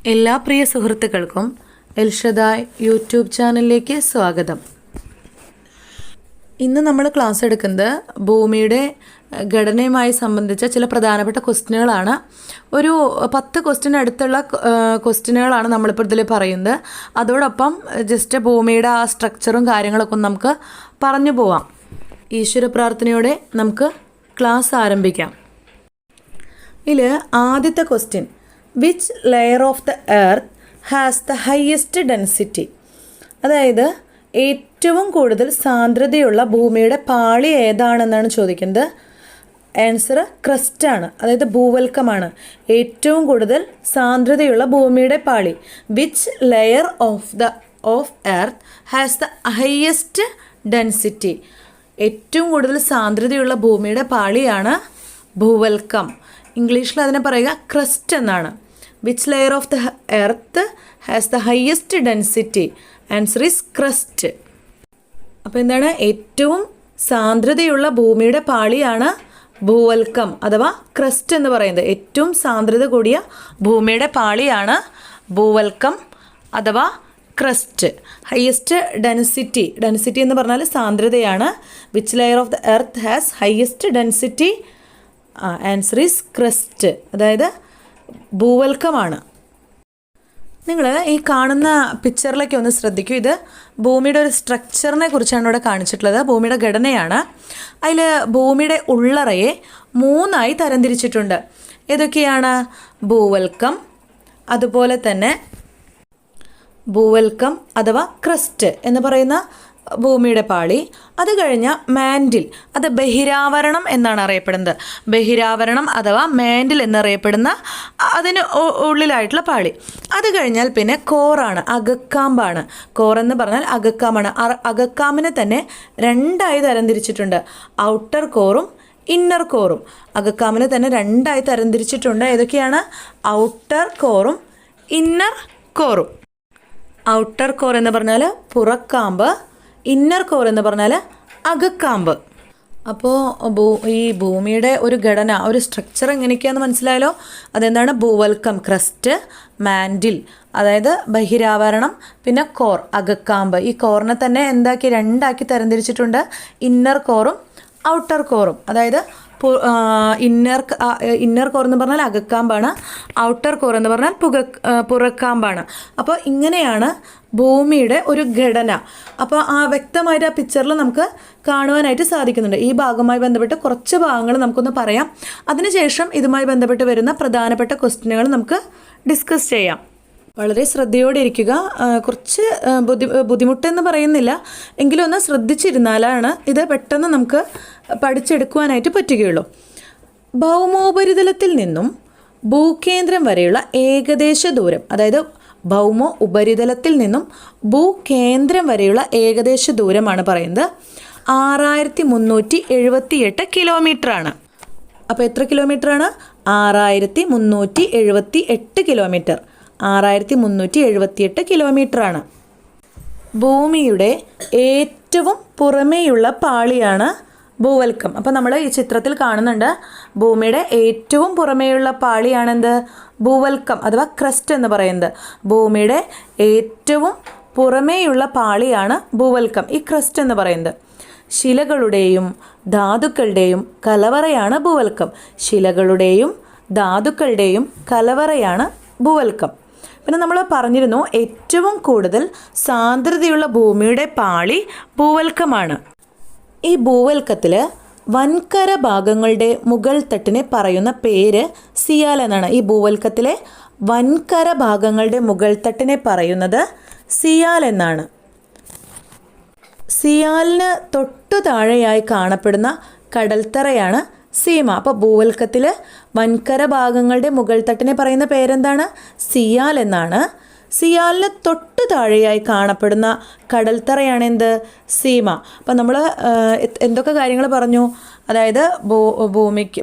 എല്ലാ പ്രിയ സുഹൃത്തുക്കൾക്കും എൽഷദായ് യൂട്യൂബ് ചാനലിലേക്ക് സ്വാഗതം. ഇന്ന് നമ്മൾ ക്ലാസ് എടുക്കുന്നത് ഭൂമിയുടെ ഘടനയുമായി സംബന്ധിച്ച ചില പ്രധാനപ്പെട്ട ക്വസ്റ്റ്യനുകളാണ്. ഒരു 10 ക്വസ്റ്റ്യൻ അടുത്തുള്ള ക്വസ്റ്റ്യനുകളാണ് നമ്മളിപ്പോൾ ഇതിൽ പറയുന്നത്. അതോടൊപ്പം ജസ്റ്റ് ഭൂമിയുടെ ആ സ്ട്രക്ചറും കാര്യങ്ങളൊക്കെ നമുക്ക് പറഞ്ഞു പോവാം. ഈശ്വര പ്രാർത്ഥനയോടെ നമുക്ക് ക്ലാസ് ആരംഭിക്കാം. ഇതിൽ ആദ്യത്തെ question, which layer of the earth has the highest density? അതായത് ഏറ്റവും കൂടുതൽ സാന്ദ്രതയുള്ള ഭൂമിയുടെ പാളി ഏതാണെന്നാണ് ചോദിക്കുന്നത്. ആൻസർ ക്രസ്റ്റാണ്, അതായത് ഭൂവൽക്കമാണ്. ഏറ്റവും കൂടുതൽ സാന്ദ്രതയുള്ള ഭൂമിയുടെ പാളി. Which layer of earth has the highest density? ഏറ്റവും കൂടുതൽ സാന്ദ്രതയുള്ള ഭൂമിയുടെ പാളിയാണ് ഭൂവൽക്കം. ഇംഗ്ലീഷിൽ അതിനെ പറയുക ക്രസ്റ്റ് എന്നാണ്. Which layer of the earth has the highest density? Answer is crest. അപ്പോൾ എന്താണ്? ഏറ്റവും സാന്ദ്രതയുള്ള ഭൂമിയുടെ പാളിയാണ് ഭൂവൽക്കം അഥവാ ക്രസ്റ്റ് എന്ന് പറയുന്നത്. ഏറ്റവും സാന്ദ്രത കൂടിയ ഭൂമിയുടെ പാളിയാണ് ഭൂവൽക്കം അഥവാ ക്രസ്റ്റ്. ഹയസ്റ്റ് ഡെൻസിറ്റി എന്ന് പറഞ്ഞാൽ സാന്ദ്രതയാണ്. Which layer of the earth has highest density? Answer is crest, അതായത് ഭൂവൽക്കമാണ്. നിങ്ങൾ ഈ കാണുന്ന പിക്ചറിലേക്ക് ഒന്ന് ശ്രദ്ധിക്കൂ. ഇത് ഭൂമിയുടെ ഒരു സ്ട്രക്ചറിനെ കുറിച്ചാണ് ഇവിടെ കാണിച്ചിട്ടുള്ളത്. ഭൂമിയുടെ ഘടനയാണ്. അതിൽ ഭൂമിയുടെ ഉള്ളറയെ 3ആയി തരംതിരിച്ചിട്ടുണ്ട്. ഏതൊക്കെയാണ്? ഭൂവൽക്കം, അതുപോലെ തന്നെ ഭൂവൽക്കം അഥവാ ക്രസ്റ്റ് എന്ന് പറയുന്ന ഭൂമിയുടെ പാളി. അത് കഴിഞ്ഞ മാൻഡിൽ, അത് ബഹിരാവരണം എന്നാണ് അറിയപ്പെടുന്നത്. ബഹിരാവരണം അഥവാ മാൻഡിൽ എന്നറിയപ്പെടുന്ന അതിന് ഉള്ളിലായിട്ടുള്ള പാളി. അത് കഴിഞ്ഞാൽ പിന്നെ കോറാണ്, അകക്കാമ്പാണ്. കോർ എന്ന് പറഞ്ഞാൽ അകക്കാമ്പാണ്. അകക്കാമ്പിനെ തന്നെ 2ആയി തരംതിരിച്ചിട്ടുണ്ട്. ഔട്ടർ കോറും ഇന്നർ കോറും. അകക്കാമ്പിനെ തന്നെ 2ആയി തരംതിരിച്ചിട്ടുണ്ട്. ഏതൊക്കെയാണ്? ഔട്ടർ കോറും ഇന്നർ കോറും. ഔട്ടർ കോർ എന്ന് പറഞ്ഞാൽ പുറക്കാമ്പ്, ഇന്നർ കോർ എന്ന് പറഞ്ഞാൽ അകക്കാമ്പ്. അപ്പോൾ ഈ ഭൂമിയുടെ ഒരു ഘടന, ഒരു സ്ട്രക്ചർ എങ്ങനെയൊക്കെയാണെന്ന് മനസ്സിലായല്ലോ. അതെന്താണ്? ഭൂവൽക്കം ക്രസ്റ്റ്, മാൻഡിൽ അതായത് ബഹിരാവരണം, പിന്നെ കോർ അകക്കാമ്പ്. ഈ കോറിനെ തന്നെ 2ആക്കി തരംതിരിച്ചിട്ടുണ്ട്. ഇന്നർ കോറും ഔട്ടർ കോറും. അതായത് ഇന്നർ കോർ എന്ന് പറഞ്ഞാൽ അകക്കാമ്പാണ്, ഔട്ടർ കോർ എന്ന് പറഞ്ഞാൽ പുറക്കാമ്പാണ്. അപ്പോൾ ഇങ്ങനെയാണ് ഭൂമിയുടെ ഒരു ഘടന. അപ്പോൾ വ്യക്തമായിട്ട് ആ പിക്ചറിൽ നമുക്ക് കാണുവാനായിട്ട് സാധിക്കുന്നുണ്ട്. ഈ ഭാഗവുമായി ബന്ധപ്പെട്ട് കുറച്ച് ഭാഗങ്ങൾ നമുക്കൊന്ന് പറയാം. അതിനുശേഷം ഇതുമായി ബന്ധപ്പെട്ട് വരുന്ന പ്രധാനപ്പെട്ട ക്വസ്റ്റ്യനുകൾ നമുക്ക് ഡിസ്കസ് ചെയ്യാം. വളരെ ശ്രദ്ധയോടെ ഇരിക്കുക. കുറച്ച് ബുദ്ധിമുട്ടെന്ന് പറയുന്നില്ല, എങ്കിലും ഒന്ന് ശ്രദ്ധിച്ചിരുന്നാലാണ് ഇത് പെട്ടെന്ന് നമുക്ക് പഠിച്ചെടുക്കുവാനായിട്ട് പറ്റുകയുള്ളൂ. ഭൗമോപരിതലത്തിൽ നിന്നും ഭൂകേന്ദ്രം വരെയുള്ള ഏകദേശ ദൂരം, അതായത് ഭൗമ ഉപരിതലത്തിൽ നിന്നും ഭൂകേന്ദ്രം വരെയുള്ള ഏകദേശ ദൂരമാണ് പറയുന്നത്. 6378 കിലോമീറ്ററാണ്. അപ്പോൾ എത്ര കിലോമീറ്ററാണ്? 6378 കിലോമീറ്റർ. 6378 കിലോമീറ്ററാണ്. ഭൂമിയുടെ ഏറ്റവും പുറമേയുള്ള പാളിയാണ് ഭൂവൽക്കം. അപ്പോൾ നമ്മൾ ഈ ചിത്രത്തിൽ കാണുന്നുണ്ട്, ഭൂമിയുടെ ഏറ്റവും പുറമേയുള്ള പാളിയാണെന്ത്? ഭൂവൽക്കം അഥവാ ക്രസ്റ്റ് എന്ന് പറയുന്നത്. ഭൂമിയുടെ ഏറ്റവും പുറമേയുള്ള പാളിയാണ് ഭൂവൽക്കം, ഈ ക്രസ്റ്റ് എന്ന് പറയുന്നത്. ശിലകളുടെയും ധാതുക്കളുടെയും കലവറയാണ് ഭൂവൽക്കം. ശിലകളുടെയും ധാതുക്കളുടെയും കലവറയാണ് ഭൂവൽക്കം. പിന്നെ നമ്മൾ പറഞ്ഞിരുന്നു, ഏറ്റവും കൂടുതൽ സാന്ദ്രതയുള്ള ഭൂമിയുടെ പാളി ഭൂവൽക്കമാണ്. ഈ ഭൂവൽക്കത്തിൽ വൻകര ഭാഗങ്ങളുടെ മുകൾ തട്ടിനെ പറയുന്ന പേര് സിയാൽ എന്നാണ്. ഈ ഭൂവൽക്കത്തിലെ വൻകര ഭാഗങ്ങളുടെ മുകൾ തട്ടിനെ പറയുന്നത് സിയാൽ എന്നാണ്. സിയാലിന് തൊട്ടു താഴെയായി കാണപ്പെടുന്ന കടൽത്തറയാണ് സീമ. അപ്പോൾ ഭൂവൽക്കത്തിൽ വൻകര ഭാഗങ്ങളുടെ മുകൾ തട്ടിനെ പറയുന്ന പേരെന്താണ്? സിയാൽ എന്നാണ്. സിയാലിന് തൊട്ടു താഴെയായി കാണപ്പെടുന്ന കടൽത്തറയാണ് എന്ത്? സീമ. അപ്പം നമ്മൾ എന്തൊക്കെ കാര്യങ്ങൾ പറഞ്ഞു? അതായത്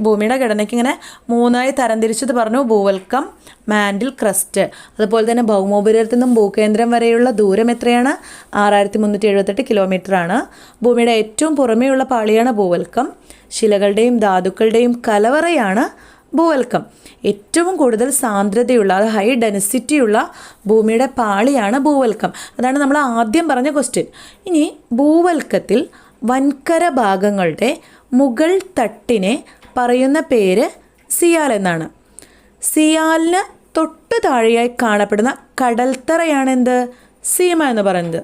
ഭൂമിയുടെ ഘടനയ്ക്ക് ഇങ്ങനെ 3ആയി തരംതിരിച്ചത് പറഞ്ഞു. ഭൂവൽക്കം, മാൻഡിൽ, ക്രസ്റ്റ്. അതുപോലെ തന്നെ ഭൗമോപരിതലത്തിൽ നിന്നും ഭൂകേന്ദ്രം വരെയുള്ള ദൂരം എത്രയാണ്? 6378 കിലോമീറ്ററാണ്. ഭൂമിയുടെ ഏറ്റവും പുറമേയുള്ള പാളിയാണ് ഭൂവൽക്കം. ശിലകളുടെയും ധാതുക്കളുടെയും കലവറയാണ് ഭൂവൽക്കം. ഏറ്റവും കൂടുതൽ സാന്ദ്രതയുള്ള, അത് ഹൈ ഡെൻസിറ്റിയുള്ള ഭൂമിയുടെ പാളിയാണ് ഭൂവൽക്കം. അതാണ് നമ്മൾ ആദ്യം പറഞ്ഞ ക്വസ്റ്റ്യൻ. ഇനി ഭൂവൽക്കത്തിൽ വൻകര ഭാഗങ്ങളുടെ മുകൾ തട്ടിനെ പറയുന്ന പേര് സിയാൽ എന്നാണ്. സിയാലിന് തൊട്ടു താഴെയായി കാണപ്പെടുന്ന കടൽത്തറയാണ് എന്ത്? സീമ എന്ന് പറയുന്നത്.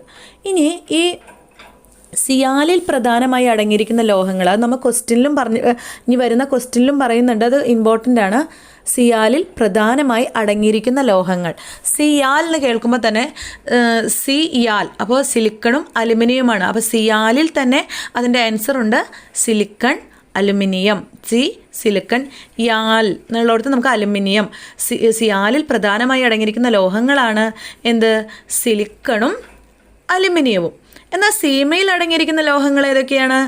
ഇനി ഈ സിയാലിൽ പ്രധാനമായി അടങ്ങിയിരിക്കുന്ന ലോഹങ്ങൾ, അത് നമ്മൾ ക്വസ്റ്റ്യനിലും ഇനി വരുന്ന ക്വസ്റ്റ്യനിലും പറയുന്നുണ്ട്, അത് ഇമ്പോർട്ടൻ്റ് ആണ്. സിയാലിൽ പ്രധാനമായി അടങ്ങിയിരിക്കുന്ന ലോഹങ്ങൾ. സിയാൽ എന്ന് കേൾക്കുമ്പോൾ തന്നെ സിയാൽ, അപ്പോൾ സിലിക്കണും അലുമിനിയമാണ്. അപ്പോൾ സിയാലിൽ തന്നെ അതിൻ്റെ ആൻസർ ഉണ്ട്, സിലിക്കൺ, അലുമിനിയം. സിലിക്കൺ, യാൽ എന്നുള്ളിടത്ത് നമുക്ക് അലുമിനിയം. സിയാലിൽ പ്രധാനമായി അടങ്ങിയിരിക്കുന്ന ലോഹങ്ങളാണ് എന്ത്? സിലിക്കണും അലുമിനിയവും. എന്നാൽ സീമയിൽ അടങ്ങിയിരിക്കുന്ന ലോഹങ്ങൾ ഏതൊക്കെയാണ്?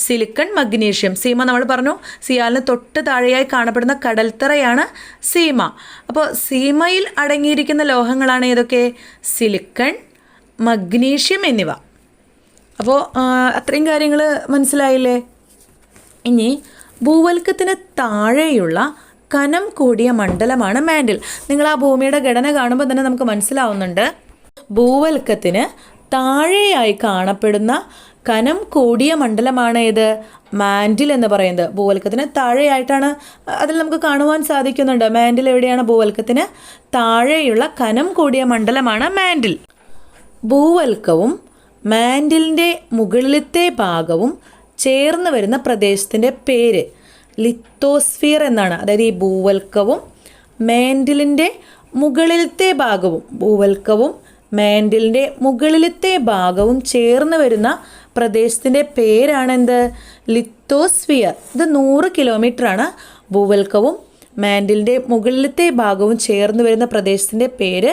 Silicon, magnesium. സീമ നമ്മൾ പറഞ്ഞു, സിയാലിന് തൊട്ട് താഴെയായി കാണപ്പെടുന്ന കടൽത്തറയാണ് സീമ. അപ്പോൾ സീമയിൽ അടങ്ങിയിരിക്കുന്ന ലോഹങ്ങളാണ് ഏതൊക്കെ? സിലിക്കൺ, മഗ്നീഷ്യം എന്നിവ. അപ്പോൾ അത്രയും കാര്യങ്ങൾ മനസ്സിലായില്ലേ? ഇനി ഭൂവൽക്കത്തിന് താഴെയുള്ള കനം കൂടിയ മണ്ഡലമാണ് മാൻഡിൽ. നിങ്ങൾ ആ ഭൂമിയുടെ ഘടന കാണുമ്പോൾ തന്നെ നമുക്ക് മനസ്സിലാവുന്നുണ്ട്, ഭൂവൽക്കത്തിന് താഴെയായി കാണപ്പെടുന്ന കനം കൂടിയ മണ്ഡലമാണ് ഏത്? മാൻഡിൽ എന്ന് പറയുന്നത്. ഭൂവൽക്കത്തിന് താഴെയായിട്ടാണ്, അതിൽ നമുക്ക് കാണുവാൻ സാധിക്കുന്നുണ്ട്. മാൻഡിൽ എവിടെയാണ്? ഭൂവൽക്കത്തിന് താഴെയുള്ള കനം കൂടിയ മണ്ഡലമാണ് മാൻഡിൽ. ഭൂവൽക്കവും മാൻഡിലിൻ്റെ മുകളിലത്തെ ഭാഗവും ചേർന്ന് വരുന്ന പ്രദേശത്തിൻ്റെ പേര് ലിത്തോസ്ഫിയർ എന്നാണ്. അതായത് ഈ ഭൂവൽക്കവും മാൻഡിലിൻ്റെ മുകളിലത്തെ ഭാഗവും, ഭൂവൽക്കവും മാൻഡിലിൻ്റെ മുകളിലത്തെ ഭാഗവും ചേർന്ന് വരുന്ന പ്രദേശത്തിൻ്റെ പേരാണെന്ത്? ലിത്തോസ്ഫിയർ. ഇത് 100 കിലോമീറ്ററാണ്. ഭൂവൽക്കവും മാൻഡിലിൻ്റെ മുകളിലത്തെ ഭാഗവും ചേർന്ന് വരുന്ന പ്രദേശത്തിൻ്റെ പേര്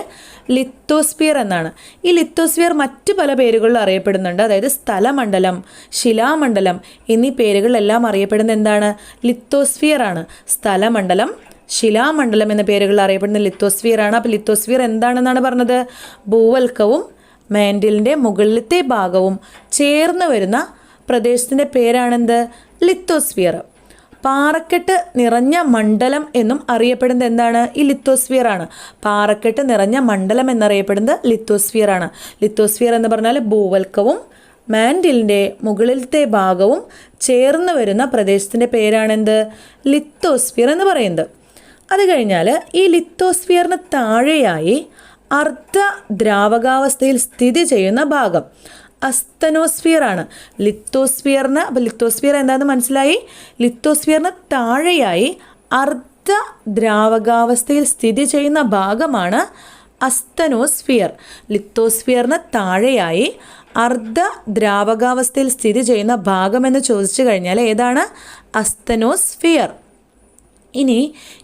ലിത്തോസ്ഫിയർ എന്നാണ്. ഈ ലിത്തോസ്ഫിയർ മറ്റു പല പേരുകളിൽ അറിയപ്പെടുന്നുണ്ട്. അതായത് സ്ഥലമണ്ഡലം, ശിലാമണ്ഡലം എന്നീ പേരുകളിലെല്ലാം അറിയപ്പെടുന്ന എന്താണ്? ലിത്തോസ്ഫിയർ ആണ്. സ്ഥലമണ്ഡലം, ശിലാമണ്ഡലം എന്ന പേരുകളിൽ അറിയപ്പെടുന്ന ലിത്തോസ്ഫിയർ ആണ്. അപ്പോൾ ലിത്തോസ്ഫിയർ എന്താണെന്നാണ് പറഞ്ഞത്? ഭൂവൽക്കവും മാൻഡിലിൻ്റെ മുകളിലത്തെ ഭാഗവും ചേർന്ന് വരുന്ന പ്രദേശത്തിൻ്റെ പേരാണെന്ത്? ലിത്തോസ്ഫിയർ. പാറക്കെട്ട് നിറഞ്ഞ മണ്ഡലം എന്നും അറിയപ്പെടുന്നത് എന്താണ്? ഈ ലിത്തോസ്ഫിയർ ആണ്. പാറക്കെട്ട് നിറഞ്ഞ മണ്ഡലം എന്നറിയപ്പെടുന്നത് ലിത്തോസ്ഫിയർ ആണ്. ലിത്തോസ്ഫിയർ എന്ന് പറഞ്ഞാൽ ഭൂവൽക്കവും മാൻഡിലിൻ്റെ മുകളിലത്തെ ഭാഗവും ചേർന്ന് വരുന്ന പ്രദേശത്തിൻ്റെ പേരാണെന്ത്? ലിത്തോസ്ഫിയർ എന്ന് പറയുന്നത്. അത് കഴിഞ്ഞാൽ ഈ ലിത്തോസ്ഫിയറിന് താഴെയായി അർദ്ധ ദ്രാവകാവസ്ഥയിൽ സ്ഥിതി ചെയ്യുന്ന ഭാഗം അസ്തനോസ്ഫിയർ ആണ്. ലിത്തോസ്ഫിയറിന്, അപ്പോൾ ലിത്തോസ്ഫിയർ എന്താണെന്ന് മനസ്സിലായി. ലിത്തോസ്ഫിയറിന് താഴെയായി അർദ്ധ ദ്രാവകാവസ്ഥയിൽ സ്ഥിതി ചെയ്യുന്ന ഭാഗമാണ് അസ്തനോസ്ഫിയർ. ലിത്തോസ്ഫിയറിന് താഴെയായി അർദ്ധ ദ്രാവകാവസ്ഥയിൽ സ്ഥിതി ചെയ്യുന്ന ഭാഗമെന്ന് ചോദിച്ചു കഴിഞ്ഞാൽ ഏതാണ്? അസ്തനോസ്ഫിയർ. ഇനി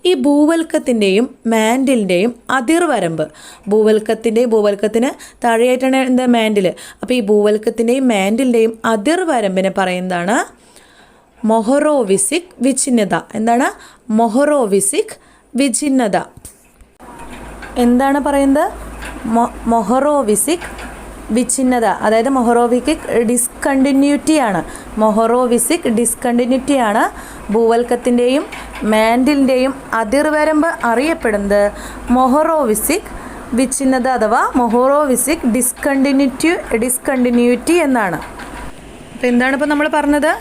ഈ ഭൂവൽക്കത്തിൻ്റെയും മാൻഡിലിൻ്റെയും അതിർവരമ്പ്, ഭൂവൽക്കത്തിന് താഴെയായിട്ടാണ് എന്താ? മാൻഡിൽ. അപ്പോൾ ഈ ഭൂവൽക്കത്തിൻ്റെയും മാൻഡിലിൻ്റെയും അതിർവരമ്പിനെ പറയുന്നതാണ് മൊഹറോവിസിക് വിഛിന്നത. എന്താണ്? മൊഹറോവിസിക് വിഛിന്നത. എന്താണ് പറയുന്നത്? മൊഹറോവിസിക് വിഛിന്നത. അതായത് മൊഹറോവിസിക് ഡിസ്കണ്ടിന്യൂറ്റിയാണ്. മൊഹറോവിസിക് ഡിസ്കണ്ടിന്യൂറ്റിയാണ് ഭൂവൽക്കത്തിൻ്റെയും മാൻഡിലിൻ്റെയും അതിർവരമ്പ് അറിയപ്പെടുന്നത് മൊഹറോവിസിക് വിഛിന്നത അഥവാ മൊഹറോവിസിക് ഡിസ്കണ്ടിന്യൂറ്റി എന്നാണ്. അപ്പോൾ എന്താണ് ഇപ്പോൾ നമ്മൾ പറഞ്ഞത്?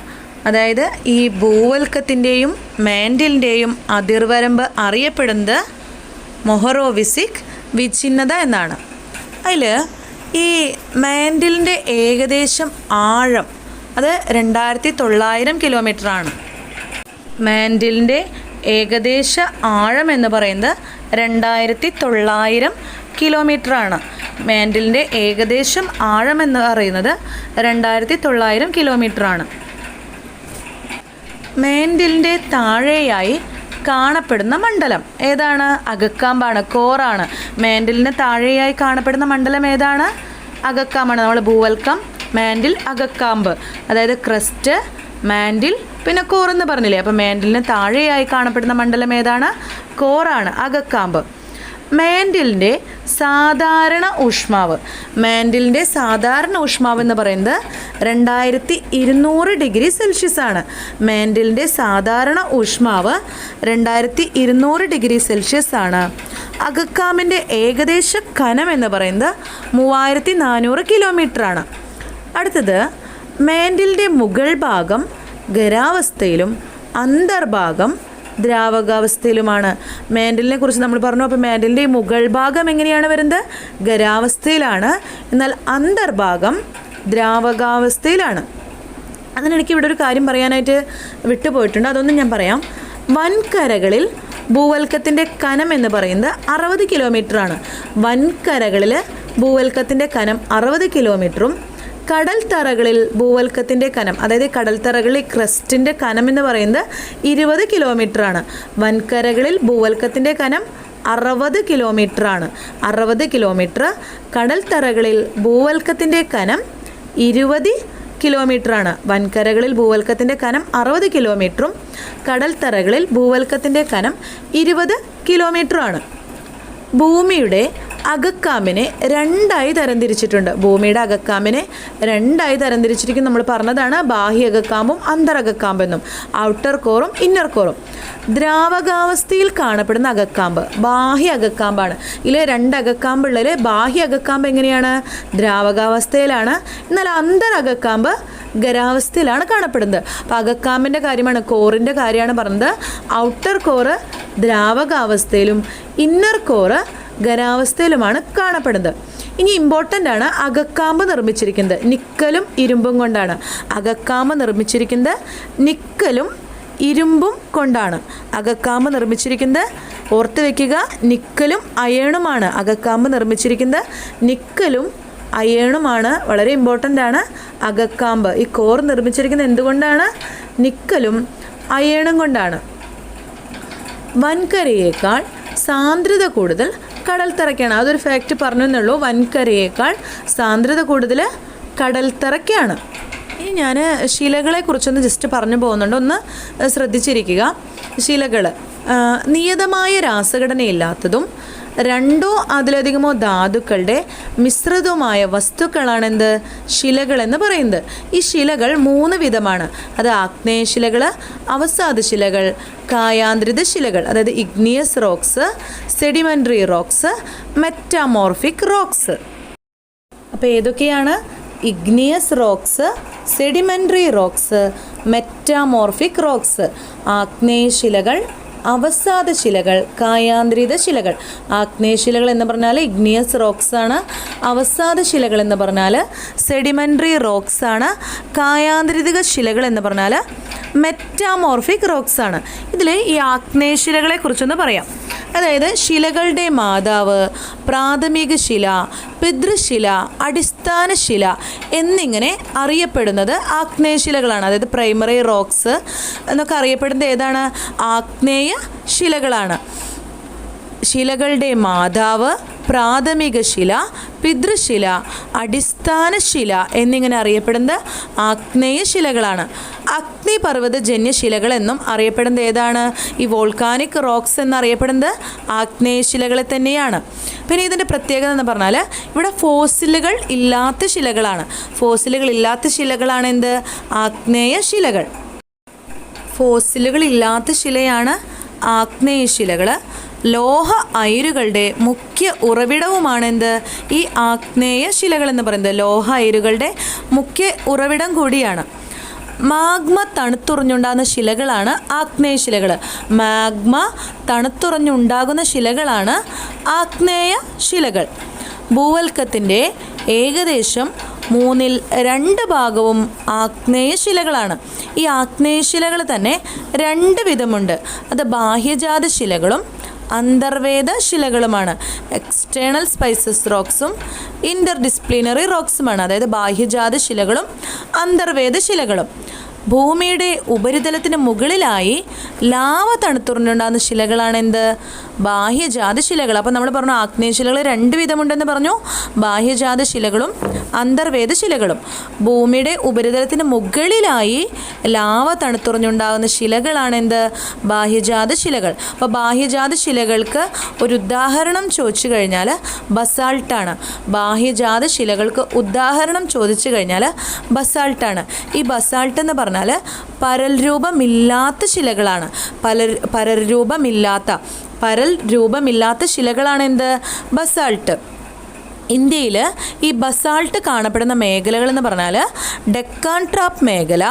അതായത് ഈ ഭൂവൽക്കത്തിൻ്റെയും മാൻഡിലിൻ്റെയും അതിർവരമ്പ് അറിയപ്പെടുന്നത് മൊഹറോവിസിക് വിഛിന്നത എന്നാണ്. അതിൽ ഈ മാൻഡിലിൻ്റെ ഏകദേശം ആഴം അത് 2900 കിലോമീറ്ററാണ്. മാൻഡിലിൻ്റെ ഏകദേശ ആഴം എന്ന് പറയുന്നത് 2900 കിലോമീറ്ററാണ്. മാൻഡിലിൻ്റെ ഏകദേശം ആഴം എന്ന് പറയുന്നത് 2900 കിലോമീറ്ററാണ്. മാൻഡിലിൻ്റെ താഴെയായി കാണപ്പെടുന്ന മണ്ഡലം ഏതാണ്? അകക്കാമ്പാണ്, കോറാണ്. മാൻഡിലിന് താഴെയായി കാണപ്പെടുന്ന മണ്ഡലം ഏതാണ്? അകക്കാമ്പാണ്. നമ്മൾ ഭൂവൽക്കം, മാൻഡിൽ, അകക്കാമ്പ്. അതായത് ക്രസ്റ്റ്, മാൻഡിൽ, പിന്നെ കോർ എന്ന് പറഞ്ഞില്ലേ. അപ്പോൾ മാൻഡിലിന് താഴെയായി കാണപ്പെടുന്ന മണ്ഡലം ഏതാണ്? കോറാണ്, അകക്കാമ്പ്. മാൻഡിലിൻ്റെ സാധാരണ ഊഷ്മാവ് എന്ന് പറയുന്നത് 2200 ഡിഗ്രി സെൽഷ്യസ് ആണ്. മാൻഡിലിൻ്റെ സാധാരണ ഊഷ്മാവ് 2200 ഡിഗ്രി സെൽഷ്യസ് ആണ്. അകക്കാമ്പിൻ്റെ ഏകദേശ കനം എന്ന് പറയുന്നത് 3400 കിലോമീറ്റർ ആണ്. അടുത്തത്, മാൻഡിലിൻ്റെ മുകൾ ഭാഗം ഖരാവസ്ഥയിലും അന്തർഭാഗം ദ്രാവകാവസ്ഥയിലുമാണ്. മാൻഡിലിനെ കുറിച്ച് നമ്മൾ പറഞ്ഞു. അപ്പോൾ മാൻഡിലിൻ്റെ ഈ മുകൾ ഭാഗം എങ്ങനെയാണ് വരുന്നത്? ഖരാവസ്ഥയിലാണ്. എന്നാൽ അന്തർഭാഗം ദ്രാവകാവസ്ഥയിലാണ്. അതിനിടയ്ക്ക് ഇവിടെ ഒരു കാര്യം പറയാനായിട്ട് വിട്ടുപോയിട്ടുണ്ട്, അതൊന്നും ഞാൻ പറയാം. വൻകരകളിൽ ഭൂവൽക്കത്തിൻ്റെ കനം എന്ന് പറയുന്നത് 60 കിലോമീറ്റർ ആണ്. വൻകരകളിൽ ഭൂവൽക്കത്തിൻ്റെ കനം 60 കിലോമീറ്ററും കടൽ തറകളിൽ ഭൂവൽക്കത്തിൻ്റെ കനം, അതായത് കടൽ തറകളിൽ ക്രസ്റ്റിൻ്റെ കനം എന്ന് പറയുന്നത് 20 കിലോമീറ്റർ ആണ്. വൻകരകളിൽ ഭൂവൽക്കത്തിൻ്റെ കനം 60 കിലോമീറ്റർ ആണ്. 60 കിലോമീറ്റർ. കടൽ തറകളിൽ ഭൂവൽക്കത്തിൻ്റെ കനം 20 കിലോമീറ്റർ ആണ്. വൻകരകളിൽ ഭൂവൽക്കത്തിൻ്റെ കനം 60 കിലോമീറ്ററും കടൽ തറകളിൽ ഭൂവൽക്കത്തിൻ്റെ കനം 20 കിലോമീറ്റർ ആണ്. ഭൂമിയുടെ അകക്കാമ്പിനെ രണ്ടായി തരംതിരിച്ചിട്ടുണ്ട്. ഭൂമിയുടെ അകക്കാമ്പിനെ രണ്ടായി തരംതിരിച്ചിരിക്കും. നമ്മൾ പറഞ്ഞതാണ് ബാഹ്യ അകക്കാമ്പും അന്തരകക്കാമ്പെന്നും, ഔട്ടർ കോറും ഇന്നർ കോറും. ദ്രാവകാവസ്ഥയിൽ കാണപ്പെടുന്ന അകക്കാമ്പ് ബാഹ്യ അകക്കാമ്പാണ്. ഇതിലെ 2 അകക്കാമ്പുള്ളിൽ ബാഹ്യ അകക്കാമ്പ് എങ്ങനെയാണ്? ദ്രാവകാവസ്ഥയിലാണ്. എന്നാൽ അന്തരകക്കാമ്പ് ഖരാവസ്ഥയിലാണ് കാണപ്പെടുന്നത്. അപ്പോൾ അകക്കാമ്പിൻ്റെ കാര്യമാണ്, കോറിൻ്റെ കാര്യമാണ് പറഞ്ഞത്. ഔട്ടർ കോറ് ദ്രാവകാവസ്ഥയിലും ഇന്നർ കോറ് ഖരാവസ്ഥയിലുമാണ് കാണപ്പെടുന്നത്. ഇനി ഇമ്പോർട്ടൻ്റ് ആണ്, അകക്കാമ്പ് നിർമ്മിച്ചിരിക്കുന്നത് നിക്കലും ഇരുമ്പും കൊണ്ടാണ്. അകക്കാമ്പ് നിർമ്മിച്ചിരിക്കുന്നത് നിക്കലും ഇരുമ്പും കൊണ്ടാണ്. അകക്കാമ്പ് നിർമ്മിച്ചിരിക്കുന്നത്, ഓർത്ത് വയ്ക്കുക, നിക്കലും അയേണുമാണ്. അകക്കാമ്പ് നിർമ്മിച്ചിരിക്കുന്നത് നിക്കലും അയേണുമാണ്. വളരെ ഇമ്പോർട്ടൻ്റ് ആണ് അകക്കാമ്പ്. ഈ കോർ നിർമ്മിച്ചിരിക്കുന്നത് എന്തുകൊണ്ടാണ്? നിക്കലും അയേണും കൊണ്ടാണ്. വൻകരയേക്കാൾ സാന്ദ്രത കൂടുതൽ കടൽത്തറയ്ക്കാണ്. അതൊരു ഫാക്റ്റ് പറഞ്ഞെന്നുള്ളൂ. വൻകരയേക്കാൾ സാന്ദ്രത കൂടുതൽ കടൽത്തറയ്ക്കാണ്. ഇനി ഞാൻ ശിലകളെക്കുറിച്ചൊന്ന് ജസ്റ്റ് പറഞ്ഞു പോകുന്നുണ്ട്, ഒന്ന് ശ്രദ്ധിച്ചിരിക്കുക. ശിലകൾ നിയതമായ രാസഘടനയില്ലാത്തതും 2 അതിലധികമോ ധാതുക്കളുടെ മിശ്രിതവുമായ വസ്തുക്കളാണെന്ത്? ശിലകളെന്ന് പറയുന്നത്. ഈ ശിലകൾ 3 വിധമാണ്. അത് ആഗ്നേയശിലകൾ, അവസാദ ശിലകൾ, കായാന്ത്രിത ശിലകൾ, അതായത് igneous rocks, sedimentary rocks, metamorphic rocks. അപ്പോൾ ഏതൊക്കെയാണ്? Igneous rocks, sedimentary rocks, metamorphic rocks. ആഗ്നേയശിലകൾ, അവസാദ ശിലകൾ, കായാന്ത്രിത ശിലകൾ. ആഗ്നേയശിലകൾ എന്ന് പറഞ്ഞാൽ ഇഗ്നിയസ് റോക്സ് ആണ്. അവസാദ ശിലകൾ എന്ന് പറഞ്ഞാൽ സെഡിമെൻ്ററി റോക്സ് ആണ്. കായാന്ത്രിക ശിലകൾ എന്ന് പറഞ്ഞാൽ മെറ്റാമോർഫിക് റോക്സ് ആണ്. ഇതിൽ ഈ ആഗ്നേയശിലകളെ കുറിച്ചൊന്ന് പറയാം. അതായത് ശിലകളുടെ മാതാവ്, പ്രാഥമിക ശില, പിതൃശില, അടിസ്ഥാന ശില എന്നിങ്ങനെ അറിയപ്പെടുന്നത് ആഗ്നേയശിലകളാണ്. അതായത് പ്രൈമറി റോക്സ് എന്നൊക്കെ അറിയപ്പെടുന്നത് ഏതാണ്? ആഗ്നേയ ശിലകളാണ്. ശിലകളുടെ മാതാവ്, പ്രാഥമിക ശില, പിതൃശില, അടിസ്ഥാന ശില എന്നിങ്ങനെ അറിയപ്പെടുന്നത് ആഗ്നേയ ശിലകളാണ്. അഗ്നിപർവ്വതജന്യ ശിലകൾ എന്നും അറിയപ്പെടുന്നത് ഏതാണ്? ഈ വോൾക്കാനിക് റോക്സ് എന്നറിയപ്പെടുന്നത് ആഗ്നേയ ശിലകളെ തന്നെയാണ്. പിന്നെ ഇതിൻ്റെ പ്രത്യേകത എന്ന് പറഞ്ഞാൽ ഇവിടെ ഫോസിലുകൾ ഇല്ലാത്ത ശിലകളാണ്. ഫോസിലുകൾ ഇല്ലാത്ത ശിലകളാണ് എന്ത്? ആഗ്നേയ ശിലകൾ. ഫോസിലുകൾ ഇല്ലാത്ത ശിലയാണ് ആഗ്നേയ ശിലകൾ. ലോഹ അയിരുകളുടെ മുഖ്യ ഉറവിടവുമാണെന്ത്? ഈ ആഗ്നേയ ശിലകൾ എന്ന് പറയുന്നത് ലോഹ അയിരുകളുടെ മുഖ്യ ഉറവിടം കൂടിയാണ്. മാഗ്മ തണുത്തുറഞ്ഞുണ്ടാകുന്ന ശിലകളാണ് ആഗ്നേയ ശിലകൾ. മാഗ്മ തണുത്തുറഞ്ഞുണ്ടാകുന്ന ശിലകളാണ് ആഗ്നേയ ശിലകൾ. ഭൂവൽക്കത്തിൻ്റെ ഏകദേശം 2/3 ഭാഗവും ആഗ്നേയ ശിലകളാണ്. ഈ ആഗ്നേയ ശിലകൾ തന്നെ 2 വിധമുണ്ട്. അത് ബാഹ്യജാത ശിലകളും അന്തർവേദ ശിലകളുമാണ്. എക്സ്റ്റേണൽ സ്പൈസസ് റോക്സും ഇൻ്റർ ഡിസിപ്ലിനറി റോക്സുമാണ്. അതായത് ബാഹ്യജാത ശിലകളും അന്തർവേദ ശിലകളും. ഭൂമിയുടെ ഉപരിതലത്തിന് മുകളിലായി ലാവ തണുത്തുറഞ്ഞുണ്ടാകുന്ന ശിലകളാണ് എന്ത്? ബാഹ്യജാത ശിലകൾ. അപ്പോൾ നമ്മൾ പറഞ്ഞു ആഗ്നേയശിലകൾ 2 വിധമുണ്ടെന്ന് പറഞ്ഞു, ബാഹ്യജാത ശിലകളും അന്തർവേദ ശിലകളും. ഭൂമിയുടെ ഉപരിതലത്തിന് മുകളിലായി ലാവ തണുത്തുറഞ്ഞുണ്ടാകുന്ന ശിലകളാണ് എന്ത്? ബാഹ്യജാത ശിലകൾ. അപ്പോൾ ബാഹ്യജാത ശിലകൾക്ക് ഒരു ഉദാഹരണം ചോദിച്ചു കഴിഞ്ഞാൽ ബസാൾട്ടാണ്. ബാഹ്യജാത ശിലകൾക്ക് ഉദാഹരണം ചോദിച്ചു കഴിഞ്ഞാൽ ബസാൾട്ടാണ്. ഈ ബസാൾട്ട് എന്ന് പറഞ്ഞാൽ പരൽ രൂപമില്ലാത്ത ശിലകളാണ്. പരൽ രൂപമില്ലാത്ത ശിലകളാണ് എന്ത്? ബസാൾട്ട്. ഇന്ത്യയിൽ ഈ ബസാൾട്ട് കാണപ്പെടുന്ന മേഖലകൾ എന്ന് പറഞ്ഞാൽ ഡെക്കാൻ ട്രാപ്പ് മേഖല,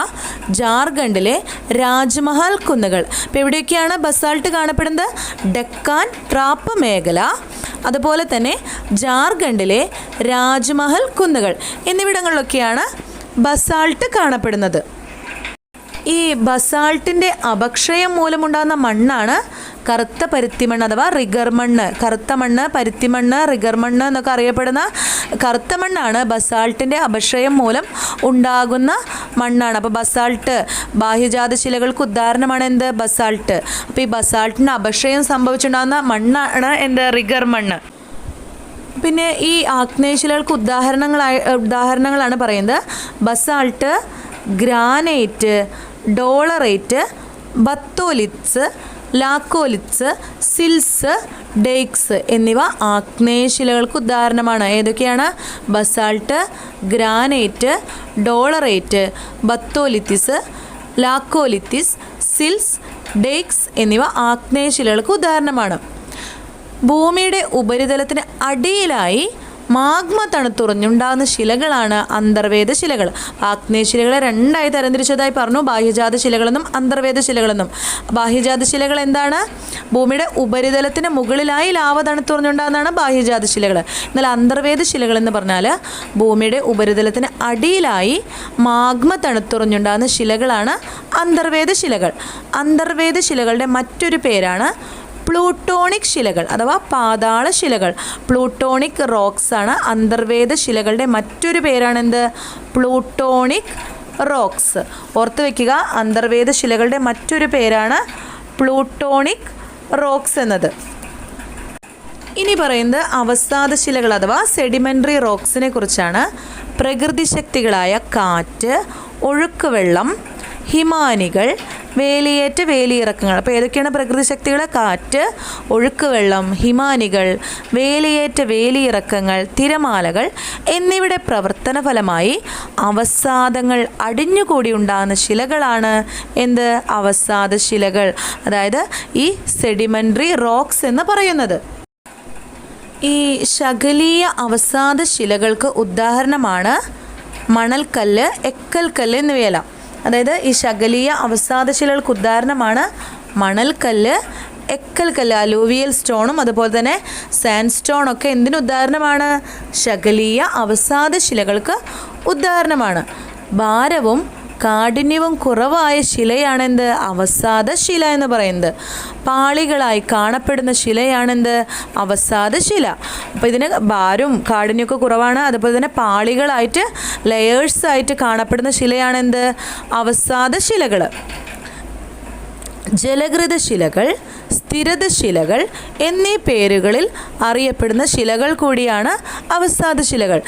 ജാർഖണ്ഡിലെ രാജ്മഹൽ കുന്നുകൾ. ഇപ്പോൾ എവിടെയൊക്കെയാണ് ബസാൾട്ട് കാണപ്പെടുന്നത്? ഡെക്കാൻ ട്രാപ്പ് മേഖല, അതുപോലെ തന്നെ ജാർഖണ്ഡിലെ രാജ്മഹൽ കുന്നുകൾ എന്നിവിടങ്ങളിലൊക്കെയാണ് ബസാൾട്ട് കാണപ്പെടുന്നത്. ഈ ബസാൾട്ടിൻ്റെ അപക്ഷയം മൂലമുണ്ടാകുന്ന മണ്ണാണ് കറുത്ത പരുത്തിമണ്ണ് അഥവാ റിഗർ മണ്ണ്. കറുത്ത മണ്ണ്, പരുത്തിമണ്ണ്, റിഗർ മണ്ണ് എന്നൊക്കെ അറിയപ്പെടുന്ന കറുത്ത മണ്ണാണ് ബസാൾട്ടിൻ്റെ അപക്ഷയം മൂലം ഉണ്ടാകുന്ന മണ്ണാണ്. അപ്പോൾ ബസാൾട്ട് ബാഹ്യജാത ശിലകൾക്ക് ഉദാഹരണമാണ് എന്ത്? ബസാൾട്ട്. അപ്പോൾ ഈ ബസാൾട്ടിൻ്റെ അപക്ഷയം സംഭവിച്ചുണ്ടാകുന്ന മണ്ണാണ് എന്ത്? റിഗർ മണ്ണ്. പിന്നെ ഈ ആഗ്നേയശിലകൾക്ക് ഉദാഹരണങ്ങളാണ് പറയുന്നത് ബസാൾട്ട്, ഗ്രാനൈറ്റ്, ഡോളറൈറ്റ്, ബത്തോലിറ്റ്സ്, ലാക്കോലിറ്റ്സ്, സിൽസ്, ഡേക്സ് എന്നിവ ആഗ്നേയശിലകൾക്ക് ഉദാഹരണമാണ്. ഏതൊക്കെയാണ്? ബസാൾട്ട്, ഗ്രാനൈറ്റ്, ഡോളറൈറ്റ്, ബത്തോലിത്തിസ്, ലാക്കോലിത്തിസ്, സിൽസ്, ഡേക്സ് എന്നിവ ആഗ്നേയശിലകൾക്ക് ഉദാഹരണമാണ്. ഭൂമിയുടെ ഉപരിതലത്തിന് അടിയിലായി മാഗ്മ തണുത്തുറഞ്ഞുണ്ടാകുന്ന ശിലകളാണ് അന്തർവേദ ശിലകൾ. ആഗ്നേയശിലകളെ 2ആയി തരംതിരിച്ചതായി പറഞ്ഞു, ബാഹ്യജാത ശിലകളെന്നും അന്തർവേദ ശിലകളെന്നും. ബാഹ്യജാത ശിലകൾ എന്താണ്? ഭൂമിയുടെ ഉപരിതലത്തിന് മുകളിലായി ലാവ തണുത്തുറഞ്ഞുണ്ടാകുന്നതാണ് ബാഹ്യജാത ശിലകൾ. എന്നാൽ അന്തർവേദ ശിലകൾ എന്ന് പറഞ്ഞാൽ ഭൂമിയുടെ ഉപരിതലത്തിന് അടിയിലായി മാഗ്മ തണുത്തുറഞ്ഞുണ്ടാകുന്ന ശിലകളാണ് അന്തർവേദ ശിലകൾ. അന്തർവേദ ശിലകളുടെ മറ്റൊരു പേരാണ് പ്ലൂട്ടോണിക് ശിലകൾ അഥവാ പാതാള ശിലകൾ. പ്ലൂട്ടോണിക് റോക്സ് ആണ് അന്തർവേദ ശിലകളുടെ മറ്റൊരു പേരാണെന്ത്? Plutonic rocks. ഓർത്ത് വയ്ക്കുക, അന്തർവേദ ശിലകളുടെ മറ്റൊരു പേരാണ് പ്ലൂട്ടോണിക് റോക്സ് എന്നത്. ഇനി പറയുന്നത് അവസാദ ശിലകൾ അഥവാ സെഡിമെൻ്ററി റോക്സിനെ കുറിച്ചാണ്. പ്രകൃതി ശക്തികളായ കാറ്റ്, ഒഴുക്കുവെള്ളം, ഹിമാനികൾ, വേലിയേറ്റ വേലിയിറക്കങ്ങൾ. അപ്പോൾ ഏതൊക്കെയാണ് പ്രകൃതി ശക്തികൾ? കാറ്റ്, ഒഴുക്കുവെള്ളം, ഹിമാനികൾ, വേലിയേറ്റ വേലിയിറക്കങ്ങൾ, തിരമാലകൾ എന്നിവയുടെ പ്രവർത്തന ഫലമായി അവസാദങ്ങൾ അടിഞ്ഞുകൂടി ഉണ്ടാകുന്ന ശിലകളാണ് എന്ത്? അവസാദ ശിലകൾ. അതായത് ഈ സെഡിമെൻ്ററി റോക്സ് എന്ന് പറയുന്നത്. ഈ ശകലീയ അവസാദ ശിലകൾക്ക് ഉദാഹരണമാണ് മണൽക്കല്ല്, എക്കൽക്കല്ല് എന്നിവയെല്ലാം. അതായത് ഈ ശകലീയ അവസാദ ശിലകൾക്ക് ഉദാഹരണമാണ് മണൽക്കല്ല്, എക്കൽക്കല്ല്, അലൂവിയൽ സ്റ്റോണും അതുപോലെ തന്നെ സാൻഡ് സ്റ്റോണൊക്കെ എന്തിന് ഉദാഹരണമാണ്? ശകലീയ അവസാദ ശിലകൾക്ക് ഉദാഹരണമാണ്. ഭാരവും കാഠിന്യവും കുറവായ ശിലയാണെന്ത്? അവസാദ ശില എന്ന് പറയുന്നത്. പാളികളായി കാണപ്പെടുന്ന ശിലയാണെന്ത്? അവസാദ ശില. അപ്പോൾ ഇതിന് ഭാരവും കാഠിന്യമൊക്കെ കുറവാണ്, അതുപോലെ തന്നെ പാളികളായിട്ട് ലെയേഴ്സായിട്ട് കാണപ്പെടുന്ന ശിലയാണെന്ത്? അവസാദ ശിലകൾ. ജലകൃത ശിലകൾ, സ്ഥിരത ശിലകൾ എന്നീ പേരുകളിൽ അറിയപ്പെടുന്ന ശിലകൾ കൂടിയാണ് അവസാദ ശിലകൾ.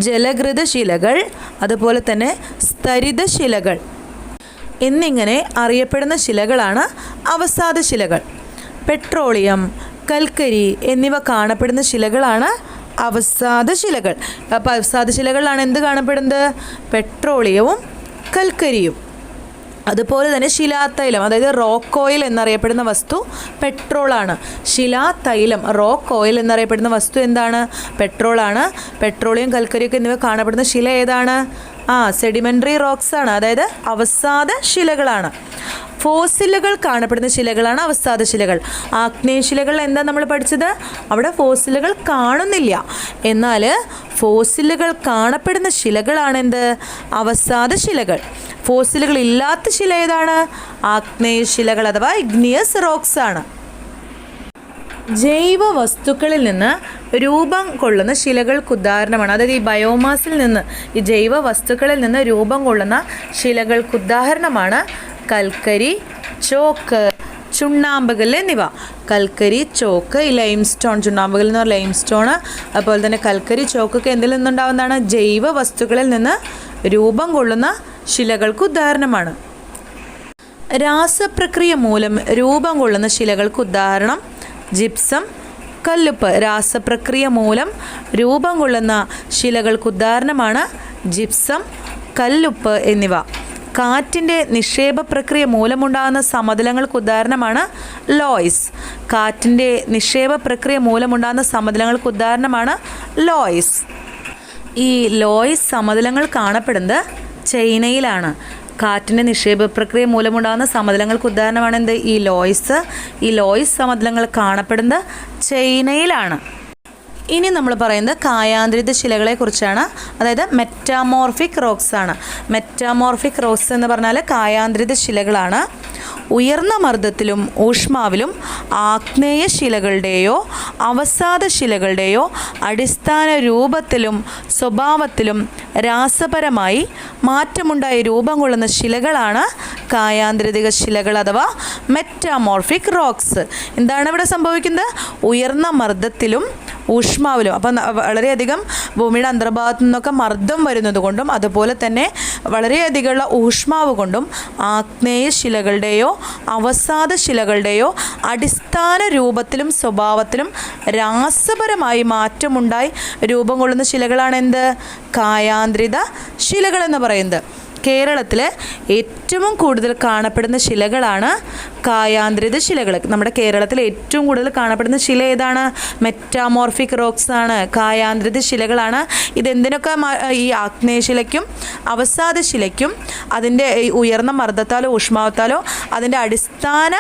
ജലകൃത ശിലകൾ, അതുപോലെ തന്നെ സ്ഥരിത ശിലകൾ എന്നിങ്ങനെ അറിയപ്പെടുന്ന ശിലകളാണ് അവസാദ ശിലകൾ. പെട്രോളിയം, കൽക്കരി എന്നിവ കാണപ്പെടുന്ന ശിലകളാണ് അവസാദ ശിലകൾ. അപ്പോൾ അവസാദ ശിലകളിലാണ് എന്ത് കാണപ്പെടുന്നത്? പെട്രോളിയവും കൽക്കരിയും. അതുപോലെ തന്നെ ശിലാതൈലം, അതായത് റോക്ക് ഓയിൽ എന്നറിയപ്പെടുന്ന വസ്തു പെട്രോളാണ്. ശിലാതൈലം, റോക്ക് ഓയിൽ എന്നറിയപ്പെടുന്ന വസ്തു എന്താണ്? പെട്രോളാണ്. പെട്രോളിയം, കൽക്കരിയൊക്കെ എന്നിവ കാണപ്പെടുന്ന ശില ഏതാണ്? സെഡിമെൻ്ററി റോക്സ് ആണ്, അതായത് അവസാദ ശിലകളാണ്. ഫോസിലുകൾ കാണപ്പെടുന്ന ശിലകളാണ് അവസാദ ശിലകൾ. ആഗ്നേയശിലകൾ എന്താ നമ്മൾ പഠിച്ചത്? അവിടെ ഫോസിലുകൾ കാണുന്നില്ല, എന്നാൽ ഫോസിലുകൾ കാണപ്പെടുന്ന ശിലകളാണെന്ത്? അവസാദ ശിലകൾ. ഫോസിലുകൾ ഇല്ലാത്ത ശില ഏതാണ്? ആഗ്നേയശിലകൾ അഥവാ ഇഗ്നിയസ് റോക്സ് ആണ്. ജൈവ വസ്തുക്കളിൽ നിന്ന് രൂപം കൊള്ളുന്ന ശിലകൾക്ക് ഉദാഹരണമാണ്. അതായത് ഈ ബയോമാസിൽ നിന്ന്, ഈ ജൈവ വസ്തുക്കളിൽ നിന്ന് രൂപം കൊള്ളുന്ന ശിലകൾക്ക് ഉദാഹരണമാണ് കൽക്കരി, ചോക്ക്, ചുണ്ണാമ്പുകല്ല് എന്നിവ. കൽക്കരി, ചോക്ക്, ലൈംസ്റ്റോൺ. ചുണ്ണാമ്പുകല്ല് എന്ന് പറഞ്ഞാൽ ലൈംസ്റ്റോൺ. അതുപോലെ തന്നെ കൽക്കരി, ചോക്കൊക്കെ എന്തിൽ നിന്നുണ്ടാവുന്നതാണ്? ജൈവ വസ്തുക്കളിൽ നിന്ന് രൂപം കൊള്ളുന്ന ശിലകൾക്ക് ഉദാഹരണമാണ്. രാസപ്രക്രിയ മൂലം രൂപം കൊള്ളുന്ന ശിലകൾക്ക് ഉദാഹരണം ജിപ്സം, കല്ലുപ്പ്. രാസപ്രക്രിയ മൂലം രൂപം കൊള്ളുന്ന ശിലകൾക്ക് ഉദാഹരണമാണ് ജിപ്സം, കല്ലുപ്പ് എന്നിവ. കാറ്റിൻ്റെ നിക്ഷേപ പ്രക്രിയ മൂലമുണ്ടാകുന്ന സമതലങ്ങൾക്ക് ഉദാഹരണമാണ് ലോയ്സ്. കാറ്റിൻ്റെ നിക്ഷേപ പ്രക്രിയ മൂലമുണ്ടാകുന്ന സമതലങ്ങൾക്ക് ഉദാഹരണമാണ് ലോയ്സ്. ഈ ലോയ്സ് സമതലങ്ങൾ കാണപ്പെടുന്നത് ചൈനയിലാണ്. കാറ്റിൻ്റെ നിക്ഷേപ പ്രക്രിയ മൂലമുണ്ടാകുന്ന സമതലങ്ങൾക്ക് ഉദാഹരണമാണ് എന്ത്? ഈ ലോയ്സ്. ഈ ലോയ്സ് സമതലങ്ങൾ കാണപ്പെടുന്നത് ചൈനയിലാണ്. ഇനി നമ്മൾ പറയുന്നത് കായാന്തരിത ശിലകളെ കുറിച്ചാണ്. അതായത് മെറ്റാമോർഫിക് റോക്സ് ആണ്. മെറ്റാമോർഫിക് റോക്സ് എന്ന് പറഞ്ഞാൽ കായാന്തരിത ശിലകളാണ്. ഉയർന്ന മർദ്ദത്തിലും ഊഷ്മാവിലും ആഗ്നേയ ശിലകളുടെയോ അവസാദ ശിലകളുടെയോ അടിസ്ഥാന രൂപത്തിലും സ്വഭാവത്തിലും രാസപരമായി മാറ്റമുണ്ടായി രൂപം കൊള്ളുന്ന ശിലകളാണ് കായാന്തരിത ശിലകൾ അഥവാ മെറ്റാമോർഫിക് റോക്സ്. എന്താണ് ഇവിടെ സംഭവിക്കുന്നത്? ഉയർന്ന മർദ്ദത്തിലും ഊഷ്മാവിലും. അപ്പം വളരെയധികം ഭൂമിയുടെ അന്തർഭാഗത്തു നിന്നൊക്കെ മർദ്ദം വരുന്നത് കൊണ്ടും അതുപോലെ തന്നെ വളരെയധികമുള്ള ഊഷ്മാവ് കൊണ്ടും ആഗ്നേയ ശിലകളുടെയോ അവസാദ ശിലകളുടെയോ അടിസ്ഥാന രൂപത്തിലും സ്വഭാവത്തിലും രാസപരമായി മാറ്റമുണ്ടായി രൂപം കൊള്ളുന്ന ശിലകളാണ് എന്ത്? കായാന്തരിത ശിലകൾ എന്ന് പറയുന്നത്. കേരളത്തിൽ ഏറ്റവും കൂടുതൽ കാണപ്പെടുന്ന ശിലകളാണ് കായാന്തരിത ശിലകൾ. നമ്മുടെ കേരളത്തിൽ ഏറ്റവും കൂടുതൽ കാണപ്പെടുന്ന ശില ഏതാണ്? മെറ്റാമോർഫിക് റോക്സ് ആണ്, കായാന്തരിത ശിലകളാണ്. ഇതെന്തിനൊക്കെ ഈ ആഗ്നേയശിലയ്ക്കും അവസാദ ശിലയ്ക്കും അതിൻ്റെ ഉയർന്ന മർദ്ദത്താലോ ഊഷ്മാവത്താലോ അതിൻ്റെ അടിസ്ഥാന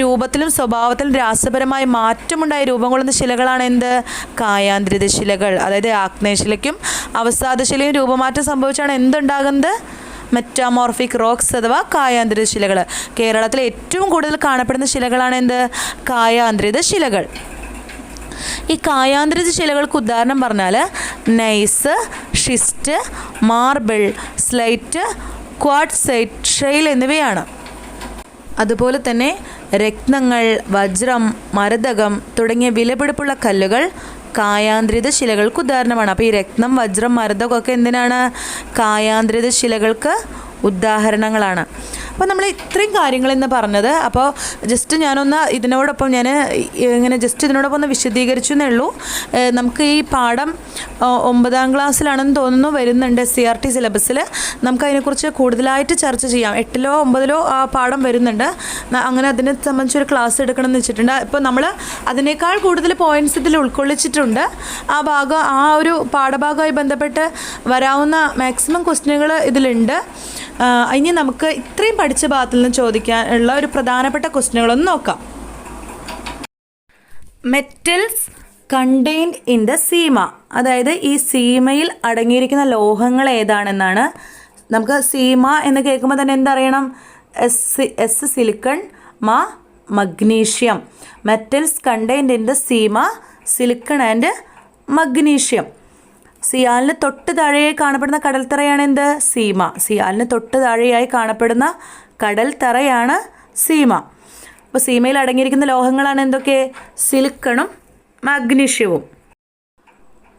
രൂപത്തിലും സ്വഭാവത്തിലും രാസപരമായി മാറ്റമുണ്ടായി രൂപം കൊള്ളുന്ന ശിലകളാണ് എന്ത്? കായാന്തരിത ശിലകൾ. അതായത് ആഗ്നേയശിലയ്ക്കും അവസാദ ശിലയും രൂപമാറ്റം സംഭവിച്ചാണ് എന്തുണ്ടാകുന്നത്? മെറ്റാമോർഫിക് റോക്സ് അഥവാ കായാന്തരിത ശിലകൾ. കേരളത്തിൽ ഏറ്റവും കൂടുതൽ കാണപ്പെടുന്ന ശിലകളാണ് എന്ത്? കായാന്തരിത ശിലകൾ. ഈ കായാന്തരിത ശിലകൾക്ക് ഉദാഹരണം പറഞ്ഞാൽ gneiss, schist, marble, slate, quartzite, shale എന്നിവയാണ്. അതുപോലെ തന്നെ രത്നങ്ങൾ, വജ്രം, മരതകം തുടങ്ങിയ വിലപിടിപ്പുള്ള കല്ലുകൾ കായാന്തരിത ശിലകൾക്ക് ഉദാഹരണമാണ്. അപ്പോൾ ഈ രത്നം, വജ്രം, മരതകമൊക്കെ എന്തിനാണ്? കായാന്തരിത ശിലകൾക്ക് ഉദാഹരണങ്ങളാണ്. അപ്പോൾ നമ്മൾ ഇത്രയും കാര്യങ്ങളെന്ന് പറഞ്ഞത്. അപ്പോൾ ജസ്റ്റ് ഞാനൊന്ന് ഇതിനോടൊപ്പം ഇങ്ങനെ ജസ്റ്റ് ഇതിനോടൊപ്പം ഒന്ന് വിശദീകരിച്ചു എന്നേ ഉള്ളൂ. നമുക്ക് ഈ പാഠം 9ാം ക്ലാസ്സിലാണെന്ന് തോന്നുന്നു വരുന്നുണ്ട് CRT സിലബസിൽ. നമുക്കതിനെക്കുറിച്ച് കൂടുതലായിട്ട് ചർച്ച ചെയ്യാം. 8ലോ 9ലോ ആ പാഠം വരുന്നുണ്ട്. അങ്ങനെ അതിനെ സംബന്ധിച്ചൊരു ക്ലാസ് എടുക്കണമെന്ന് വെച്ചിട്ടുണ്ട്. ഇപ്പോൾ നമ്മൾ അതിനേക്കാൾ കൂടുതൽ പോയിൻറ്റ്സ് ഇതിൽ ഉൾക്കൊള്ളിച്ചിട്ടുണ്ട്. ആ ഒരു പാഠഭാഗവുമായി ബന്ധപ്പെട്ട് വരാവുന്ന മാക്സിമം ക്വസ്റ്റ്യനുകൾ ഇതിലുണ്ട്. ഇനി നമുക്ക് ഇത്രയും പഠിച്ച ഭാഗത്തിൽ നിന്ന് ചോദിക്കാനുള്ള ഒരു പ്രധാനപ്പെട്ട ക്വസ്റ്റ്യനുകളൊന്ന് നോക്കാം. Metals contained in the Seema. അതായത് ഈ സീമയിൽ അടങ്ങിയിരിക്കുന്ന ലോഹങ്ങൾ ഏതാണെന്നാണ്. നമുക്ക് സീമ എന്ന് കേൾക്കുമ്പോൾ തന്നെ എന്തറിയണം? S silicon, magnesium. Metals contained in the sima, silicon and magnesium. സിയാലിന് തൊട്ട് താഴെയായി കാണപ്പെടുന്ന കടൽത്തറയാണ് എന്ത്? സീമ. സിയാലിന് തൊട്ട് താഴെയായി കാണപ്പെടുന്ന കടൽത്തറയാണ് സീമ. അപ്പോൾ സീമയിൽ അടങ്ങിയിരിക്കുന്ന ലോഹങ്ങളാണ് എന്തൊക്കെ? സിലിക്കണും മഗ്നീഷ്യവും.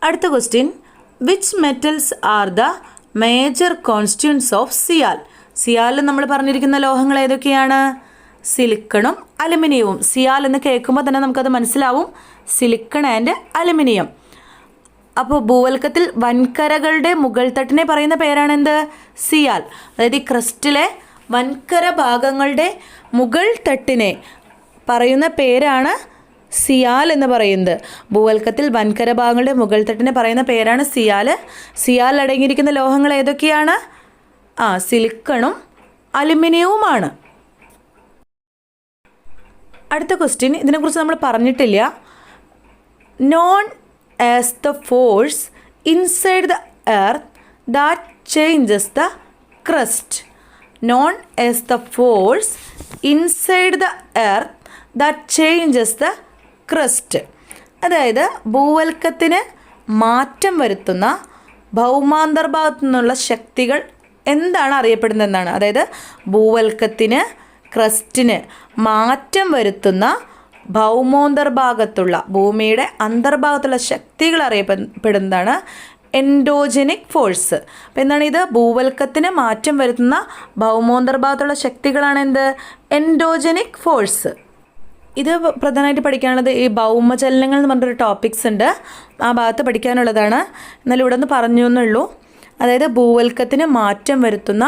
അടുത്ത question, which metals are the major constituents of sial? സിയാലിൽ നമ്മൾ പറഞ്ഞിരിക്കുന്ന ലോഹങ്ങൾ ഏതൊക്കെയാണ്? സിലിക്കണും അലുമിനിയവും. സിയാൽ എന്ന് കേൾക്കുമ്പോൾ തന്നെ നമുക്കത് മനസ്സിലാവും, സിലിക്കൺ ആൻഡ് അലുമിനിയം. അപ്പോൾ ഭൂവൽക്കത്തിൽ വൻകരകളുടെ മുകൾ തട്ടിനെ പറയുന്ന പേരാണ് എന്ത്? സിയാൽ. അതായത് ഈ ക്രസ്റ്റിലെ വൻകര ഭാഗങ്ങളുടെ മുകൾ തട്ടിനെ പറയുന്ന പേരാണ് സിയാൽ എന്ന് പറയുന്നത്. ഭൂവൽക്കത്തിൽ വൻകര ഭാഗങ്ങളുടെ മുകൾ തട്ടിനെ പറയുന്ന പേരാണ് സിയാൽ. സിയാൽ അടങ്ങിയിരിക്കുന്ന ലോഹങ്ങൾ ഏതൊക്കെയാണ്? സിലിക്കണും അലുമിനിയവുമാണ്. അടുത്ത ക്വസ്റ്റ്യൻ, ഇതിനെക്കുറിച്ച് നമ്മൾ പറഞ്ഞിട്ടില്ല. Non as the force inside the earth that changes the crust. Known as the force inside the earth that changes the crust. അതായത് ഭൂവൽക്കത്തിന് മാറ്റം വരുത്തുന്ന ഭൗമാന്തർഭാഗത്തു നിന്നുള്ള ശക്തികൾ എന്താണ് അറിയപ്പെടുന്നതെന്നാണ്. അതായത് ഭൂവൽക്കത്തിന് ക്രസ്റ്റിന് മാറ്റം വരുത്തുന്ന ഭൗമോന്തർഭാഗത്തുള്ള ഭൂമിയുടെ അന്തർഭാഗത്തുള്ള ശക്തികൾ അറിയപ്പെടുന്നതാണ് എൻഡോജനിക് ഫോഴ്സ്. അപ്പോൾ എന്താണ് ഇത്? ഭൂവൽക്കത്തിന് മാറ്റം വരുത്തുന്ന ഭൗമോന്തർഭാഗത്തുള്ള ശക്തികളാണ് എന്ത്? Endogenic force. ഇത് പ്രധാനമായിട്ട് പഠിക്കാനുള്ളത് ഈ ഭൗമചലനങ്ങൾ എന്ന് പറഞ്ഞൊരു ടോപ്പിക്സ് ഉണ്ട്, ആ ഭാഗത്ത് പഠിക്കാനുള്ളതാണ്. എന്നാലും ഇവിടെ ഒന്ന് പറഞ്ഞു എന്നുള്ളൂ. അതായത് ഭൂവൽക്കത്തിന് മാറ്റം വരുത്തുന്ന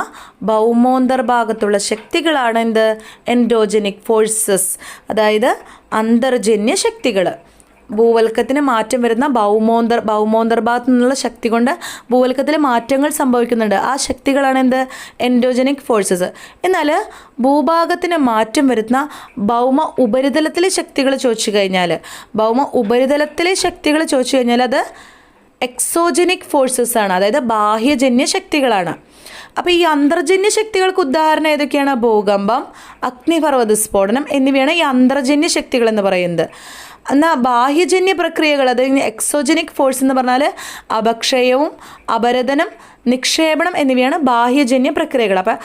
ഭൗമോന്തർഭാഗത്തുള്ള ശക്തികളാണ് എന്ത്? എൻഡോജനിക് ഫോഴ്സസ്, അതായത് അന്തർജന്യ ശക്തികൾ. ഭൂവൽക്കത്തിന് മാറ്റം വരുന്ന ഭൗമോന്തർഭാഗത്തു നിന്നുള്ള ശക്തി കൊണ്ട് ഭൂവൽക്കത്തിൽ മാറ്റങ്ങൾ സംഭവിക്കുന്നുണ്ട്. ആ ശക്തികളാണ് എന്ത്? Endogenic forces. എന്നാൽ ഭൂഭാഗത്തിന് മാറ്റം വരുന്ന ഭൗമ ഉപരിതലത്തിലെ ശക്തികൾ ചോദിച്ചു കഴിഞ്ഞാൽ അത് എക്സോജനിക് ഫോഴ്സസ് ആണ്, അതായത് ബാഹ്യജന്യ ശക്തികളാണ്. അപ്പോൾ ഈ അന്തർജന്യ ശക്തികൾക്ക് ഉദാഹരണം ഏതൊക്കെയാണ്? ഭൂകമ്പം, അഗ്നിപർവ്വത സ്ഫോടനം എന്നിവയാണ് ഈ അന്തർജന്യ ശക്തികൾ എന്ന് പറയുന്നത്. എന്നാൽ ബാഹ്യജന്യ പ്രക്രിയകൾ, അതായത് എക്സോജനിക് ഫോഴ്സ് എന്ന് പറഞ്ഞാൽ അപക്ഷയവും അപരദനം, നിക്ഷേപണം എന്നിവയാണ് ബാഹ്യജന്യ പ്രക്രിയകൾ. അപ്പോൾ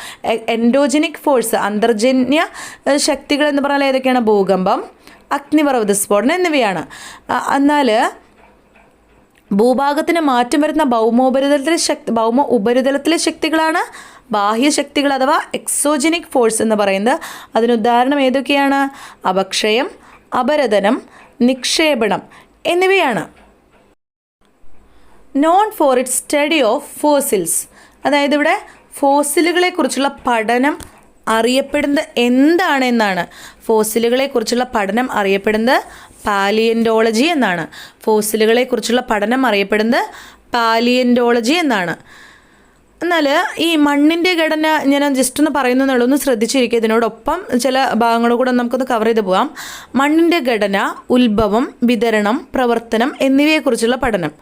എൻഡോജനിക് ഫോഴ്സ്, അന്തർജന്യ ശക്തികൾ എന്ന് പറഞ്ഞാൽ ഏതൊക്കെയാണ്? ഭൂകമ്പം, അഗ്നിപർവ്വത സ്ഫോടനം എന്നിവയാണ്. എന്നാൽ ഭൂഭാഗത്തിന് മാറ്റം വരുന്ന ഭൗമ ഉപരിതലത്തിലെ ശക്തികളാണ് ബാഹ്യശക്തികൾ അഥവാ എക്സോജനിക് ഫോഴ്സ് എന്ന് പറയുന്നത്. അതിനുദാഹരണം ഏതൊക്കെയാണ്? അപക്ഷയം, അപരദനം, നിക്ഷേപണം എന്നിവയാണ്. Known for it study of fossils, അതായത് ഇവിടെ ഫോസിലുകളെ കുറിച്ചുള്ള പഠനം അറിയപ്പെടുന്നത് എന്താണെന്നാണ്. ഫോസിലുകളെ കുറിച്ചുള്ള പഠനം അറിയപ്പെടുന്നത് പാലിയൻറ്റോളജി എന്നാണ്. ഫോസിലുകളെ കുറിച്ചുള്ള പഠനം അറിയപ്പെടുന്നത് പാലിയൻറ്റോളജി എന്നാണ്. എന്നാൽ ഈ മണ്ണിൻ്റെ ഘടന ഞാൻ ജസ്റ്റ് ഒന്ന് പറയുന്നതെന്നുള്ളൂ, ഒന്ന് ശ്രദ്ധിച്ചിരിക്കുക. ഇതിനോടൊപ്പം ചില ഭാഗങ്ങൾ കൂടെ നമുക്കൊന്ന് കവർ ചെയ്ത് പോകാം. മണ്ണിൻ്റെ ഘടന, ഉത്ഭവം, വിതരണം, പ്രവർത്തനം എന്നിവയെക്കുറിച്ചുള്ള പഠനം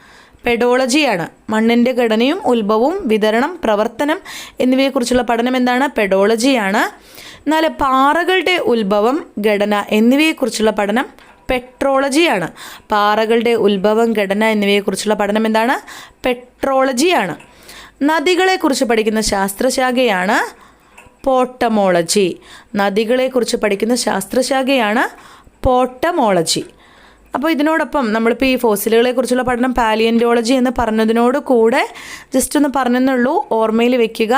പെഡോളജിയാണ്. മണ്ണിൻ്റെ ഘടനയും ഉത്ഭവവും വിതരണം, പ്രവർത്തനം എന്നിവയെക്കുറിച്ചുള്ള പഠനം എന്താണ്? പെഡോളജിയാണ്. എന്നാൽ പാറകളുടെ ഉത്ഭവം, ഘടന എന്നിവയെക്കുറിച്ചുള്ള പഠനം പെട്രോളജിയാണ്. പാറകളുടെ ഉത്ഭവം, ഘടന എന്നിവയെക്കുറിച്ചുള്ള പഠനം എന്താണ്? പെട്രോളജിയാണ്. നദികളെക്കുറിച്ച് പഠിക്കുന്ന ശാസ്ത്രശാഖയാണ് പോട്ടമോളജി. നദികളെക്കുറിച്ച് പഠിക്കുന്ന ശാസ്ത്രശാഖയാണ് പോട്ടമോളജി. അപ്പോൾ ഇതിനോടൊപ്പം നമ്മളിപ്പോൾ ഈ ഫോസിലുകളെക്കുറിച്ചുള്ള പഠനം പാലിയൻറ്റോളജി എന്ന് പറഞ്ഞതിനോട് കൂടെ ജസ്റ്റ് ഒന്ന് പറഞ്ഞെന്നുള്ളൂ, ഓർമ്മയിൽ വെക്കുക.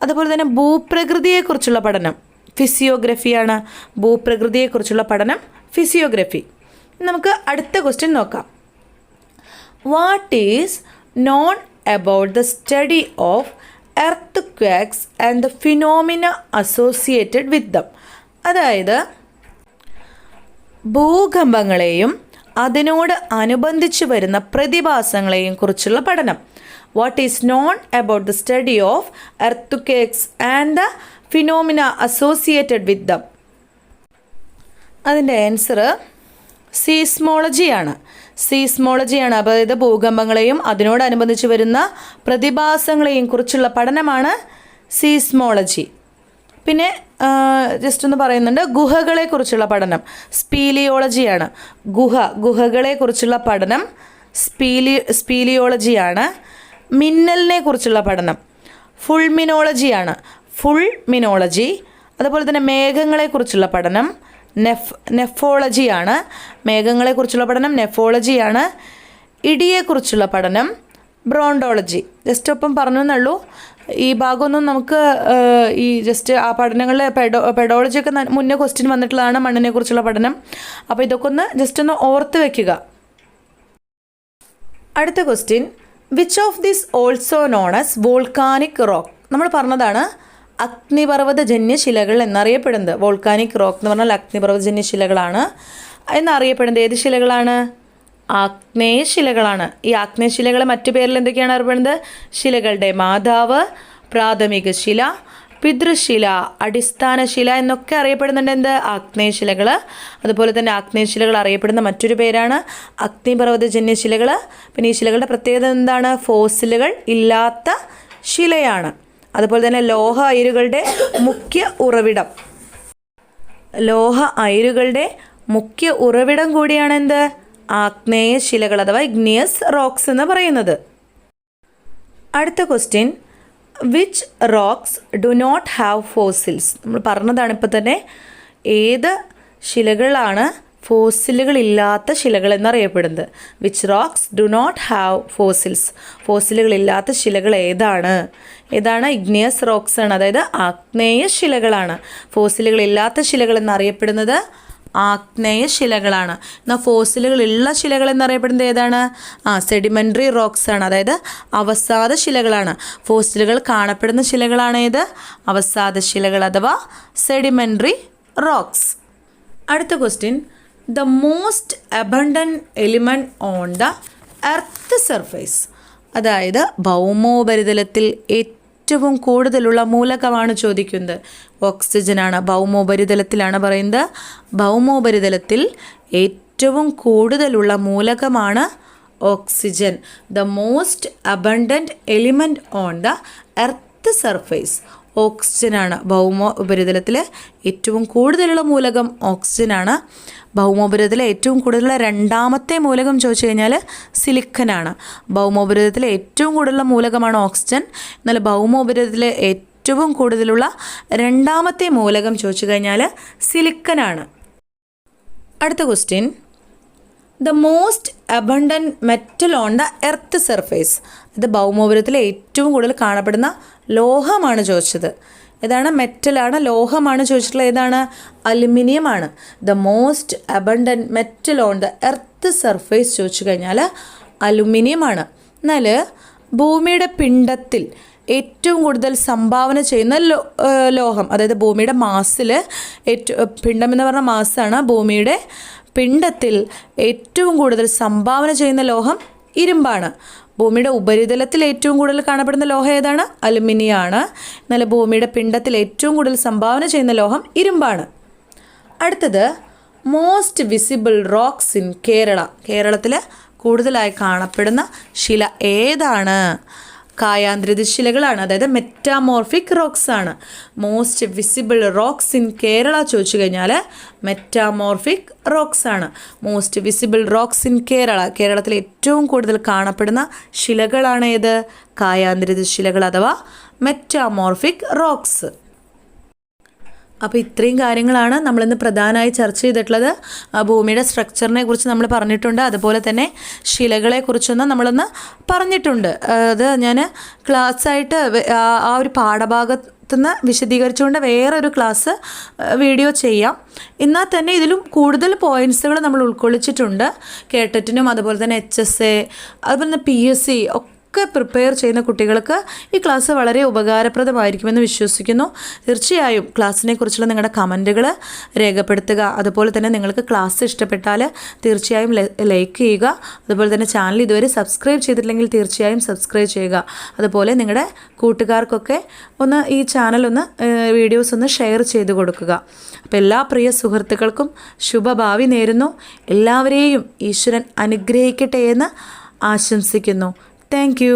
അതുപോലെ തന്നെ ഭൂപ്രകൃതിയെക്കുറിച്ചുള്ള പഠനം ഫിസിയോഗ്രഫിയാണ്. ഭൂപ്രകൃതിയെക്കുറിച്ചുള്ള പഠനം ഫിസിയോഗ്രഫി. നമുക്ക് അടുത്ത ക്വസ്റ്റ്യൻ നോക്കാം. What is known about the study of earthquakes and the phenomena associated with them, അതായത് ഭൂകമ്പങ്ങളെയും അതിനോട് അനുബന്ധിച്ച് വരുന്ന പ്രതിഭാസങ്ങളെയും കുറിച്ചുള്ള പഠനം. What is known about the study of earthquakes and the phenomena associated with them? അതിൻ്റെ ആൻസർ സീസ്മോളജിയാണ്. അതായത് ഭൂകമ്പങ്ങളെയും അതിനോടനുബന്ധിച്ച് വരുന്ന പ്രതിഭാസങ്ങളെയും കുറിച്ചുള്ള പഠനമാണ് സീസ്മോളജി. പിന്നെ ജസ്റ്റ് ഒന്ന് പറയുന്നുണ്ട്, ഗുഹകളെക്കുറിച്ചുള്ള പഠനം സ്പീലിയോളജിയാണ്. ഗുഹകളെക്കുറിച്ചുള്ള പഠനം സ്പീലിയോളജിയാണ്. മിന്നലിനെ കുറിച്ചുള്ള പഠനം ഫുൾമിനോളജിയാണ്. അതുപോലെ തന്നെ മേഘങ്ങളെക്കുറിച്ചുള്ള പഠനം നെഫോളജിയാണ്. മേഘങ്ങളെക്കുറിച്ചുള്ള പഠനം നെഫോളജിയാണ്. ഇടിയെക്കുറിച്ചുള്ള പഠനം ബ്രോണ്ടോളജി. ജസ്റ്റ് ഒപ്പം പറഞ്ഞു എന്നുള്ളൂ. ഈ ഭാഗമൊന്നും നമുക്ക് ഈ ജസ്റ്റ് ആ പഠനങ്ങളിലെ പെഡോളജിയൊക്കെ മുന്നേ ക്വസ്റ്റ്യൻ വന്നിട്ടുള്ളതാണ്, മണ്ണിനെക്കുറിച്ചുള്ള പഠനം. അപ്പോൾ ഇതൊക്കെ ഒന്ന് ജസ്റ്റ് ഒന്ന് ഓർത്ത് വയ്ക്കുക. അടുത്ത question, which of this also known as volcanic rock? നമ്മൾ പറഞ്ഞതാണ് അഗ്നിപർവ്വതജന്യ ശിലകൾ എന്നറിയപ്പെടുന്നത്. വോൾക്കാനിക് റോക്ക് എന്ന് പറഞ്ഞാൽ അഗ്നിപർവ്വതജന്യ ശിലകളാണ് എന്നറിയപ്പെടുന്നത്. ഏത് ശിലകളാണ്? ആഗ്നേയശിലകളാണ്. ഈ ആഗ്നേയശിലകളെ മറ്റു പേരിൽ എന്തൊക്കെയാണ് അറിയപ്പെടുന്നത്? ശിലകളുടെ മാതാവ്, പ്രാഥമിക ശില, പിതൃശില, അടിസ്ഥാന ശില എന്നൊക്കെ അറിയപ്പെടുന്നുണ്ട്. എന്ത്? ആഗ്നേയശിലകൾ. അതുപോലെ തന്നെ ആഗ്നേയശിലകൾ അറിയപ്പെടുന്ന മറ്റൊരു പേരാണ് അഗ്നിപർവ്വതജന്യ ശിലകൾ. പിന്നെ ഈ ശിലകളുടെ പ്രത്യേകത എന്താണ്? ഫോസിലുകൾ ഇല്ലാത്ത ശിലയാണ്. അതുപോലെ തന്നെ ലോഹ അയിരുകളുടെ മുഖ്യ ഉറവിടം കൂടിയാണ് എന്ത്? ആഗ്നേയ ശിലകൾ അഥവാ ഇഗ്നിയസ് റോക്സ് എന്ന് പറയുന്നത്. അടുത്ത question, which rocks do not have fossils. നമ്മൾ പറഞ്ഞതാണ് ഇപ്പോൾ തന്നെ. ഏത് ശിലകളാണ് ഫോസിലുകളില്ലാത്ത ശിലകൾ എന്നറിയപ്പെടുന്നത്? Which rocks do not have fossils. ഫോസിലുകളില്ലാത്ത ശിലകൾ ഏതാണ്? ഇഗ്നിയസ് റോക്സ് ആണ്, അതായത് ആഗ്നേയ ശിലകളാണ്. ഫോസിലുകളില്ലാത്ത ശിലകൾ എന്നറിയപ്പെടുന്നത് ആഗ്നേയ ശിലകളാണ്. എന്നാൽ ഫോസിലുകളുള്ള ശിലകൾ എന്നറിയപ്പെടുന്നത് ഏതാണ്? സെഡിമെൻ്ററി റോക്സ് ആണ്, അതായത് അവസാദ ശിലകളാണ്. ഫോസിലുകൾ കാണപ്പെടുന്ന ശിലകളാണ് ഏത്? അവസാദ ശിലകൾ അഥവാ സെഡിമെൻ്ററി റോക്സ്. അടുത്ത question, the most abundant element on the earth surface. അതായത് ഭൗമോപരിതലത്തിൽ ഏറ്റവും കൂടുതലുള്ള മൂലകമാണ് ചോദിക്കുന്നത്. ഓക്സിജനാണ്. ഭൗമോപരിതലത്തിലാണ് പറയുന്നത്. ഭൗമോപരിതലത്തിൽ ഏറ്റവും കൂടുതലുള്ള മൂലകമാണ് oxygen. The most abundant element on the earth surface. ഓക്സിജനാണ്. ഭൗമ ഉപരിതലത്തിൽ ഏറ്റവും കൂടുതലുള്ള മൂലകം ഓക്സിജനാണ്. ഭൗമോപരിതലത്തിലെ ഏറ്റവും കൂടുതലുള്ള രണ്ടാമത്തെ മൂലകം ചോദിച്ചു കഴിഞ്ഞാൽ സിലിക്കനാണ്. ഭൗമോപരിതലത്തിലെ ഏറ്റവും കൂടുതലുള്ള മൂലകമാണ് ഓക്സിജൻ. എന്നാൽ ഭൗമോപരിതലത്തിലെ ഏറ്റവും കൂടുതലുള്ള രണ്ടാമത്തെ മൂലകം ചോദിച്ചു കഴിഞ്ഞാൽ സിലിക്കനാണ്. അടുത്ത question, the most abundant metal on the earth surface. ഇത് ഭൗമോപരിതലത്തിൽ ഏറ്റവും കൂടുതൽ കാണപ്പെടുന്ന ലോഹമാണ് ചോദിച്ചത്. ഏതാണ്? മെറ്റലാണ്, ലോഹമാണ് ചോദിച്ചിട്ടുള്ളത്. ഏതാണ്? അലുമിനിയം ആണ്. The most abundant metal on the earth surface ചോദിച്ചു കഴിഞ്ഞാൽ അലുമിനിയം ആണ്. എന്നാൽ ഭൂമിയുടെ പിണ്ഡത്തിൽ ഏറ്റവും കൂടുതൽ സംഭാവന ചെയ്യുന്ന ലോഹം, അതായത് ഭൂമിയുടെ മാസിൽ പിണ്ഡം എന്ന് പറഞ്ഞ മാസാണ്. ഭൂമിയുടെ പിണ്ഡത്തിൽ ഏറ്റവും കൂടുതൽ സംഭാവന ചെയ്യുന്ന ലോഹം ഇരുമ്പാണ്. ഭൂമിയുടെ ഉപരിതലത്തിൽ ഏറ്റവും കൂടുതൽ കാണപ്പെടുന്ന ലോഹം ഏതാണ്? അലുമിനിയാണ്. എന്നാൽ ഭൂമിയുടെ പിണ്ഡത്തിൽ ഏറ്റവും കൂടുതൽ സംഭാവന ചെയ്യുന്ന ലോഹം ഇരുമ്പാണ്. അടുത്തത്, most visible rocks in Kerala. കേരളത്തിൽ കൂടുതലായി കാണപ്പെടുന്ന ശില ഏതാണ്? കായാന്തരിത ശിലകളാണ്, അതായത് മെറ്റാമോർഫിക് റോക്സ് ആണ്. Most visible rocks in Kerala ചോദിച്ചു കഴിഞ്ഞാൽ മെറ്റാമോർഫിക് റോക്സ് ആണ്. Most visible rocks in Kerala. കേരളത്തിൽ ഏറ്റവും കൂടുതൽ കാണപ്പെടുന്ന ശിലകളാണ് ഏത്? കായാന്തരിത ശിലകൾ അഥവാ മെറ്റാമോർഫിക് റോക്സ്. അപ്പോൾ ഇത്രയും കാര്യങ്ങളാണ് നമ്മളിന്ന് പ്രധാനമായി ചർച്ച ചെയ്തിട്ടുള്ളത്. ഭൂമിയുടെ സ്ട്രക്ചറിനെ കുറിച്ച് നമ്മൾ പറഞ്ഞിട്ടുണ്ട്. അതുപോലെ തന്നെ ശിലകളെക്കുറിച്ചൊന്നും നമ്മളൊന്ന് പറഞ്ഞിട്ടുണ്ട്. അത് ഞാൻ ക്ലാസ്സായിട്ട് ആ ഒരു പാഠഭാഗത്തുനിന്ന് വിശദീകരിച്ചുകൊണ്ട് വേറൊരു ക്ലാസ് വീഡിയോ ചെയ്യാം. എന്നാൽ തന്നെ ഇതിലും കൂടുതൽ പോയിൻറ്റ്സുകൾ നമ്മൾ ഉൾക്കൊള്ളിച്ചിട്ടുണ്ട്. കേട്ടറ്റിനും അതുപോലെ തന്നെ HSA അതുപോലെ തന്നെ PSC ഒക്കെ പ്രിപ്പയർ ചെയ്യുന്ന കുട്ടികൾക്ക് ഈ ക്ലാസ് വളരെ ഉപകാരപ്രദമായിരിക്കുമെന്ന് വിശ്വസിക്കുന്നു. തീർച്ചയായും ക്ലാസ്സിനെ കുറിച്ചുള്ള നിങ്ങളുടെ കമൻറ്റുകൾ രേഖപ്പെടുത്തുക. അതുപോലെ തന്നെ നിങ്ങൾക്ക് ക്ലാസ് ഇഷ്ടപ്പെട്ടാൽ തീർച്ചയായും ലൈക്ക് ചെയ്യുക. അതുപോലെ തന്നെ ചാനൽ ഇതുവരെ സബ്സ്ക്രൈബ് ചെയ്തിട്ടില്ലെങ്കിൽ തീർച്ചയായും സബ്സ്ക്രൈബ് ചെയ്യുക. അതുപോലെ നിങ്ങളുടെ കൂട്ടുകാർക്കൊക്കെ ഒന്ന് ഈ ചാനലൊന്ന് വീഡിയോസ് ഒന്ന് ഷെയർ ചെയ്ത് കൊടുക്കുക. അപ്പോൾ എല്ലാ പ്രിയ സുഹൃത്തുക്കൾക്കും ശുഭഭാവി നേരുന്നു. എല്ലാവരെയും ഈശ്വരൻ അനുഗ്രഹിക്കട്ടെ എന്ന് ആശംസിക്കുന്നു. Thank you.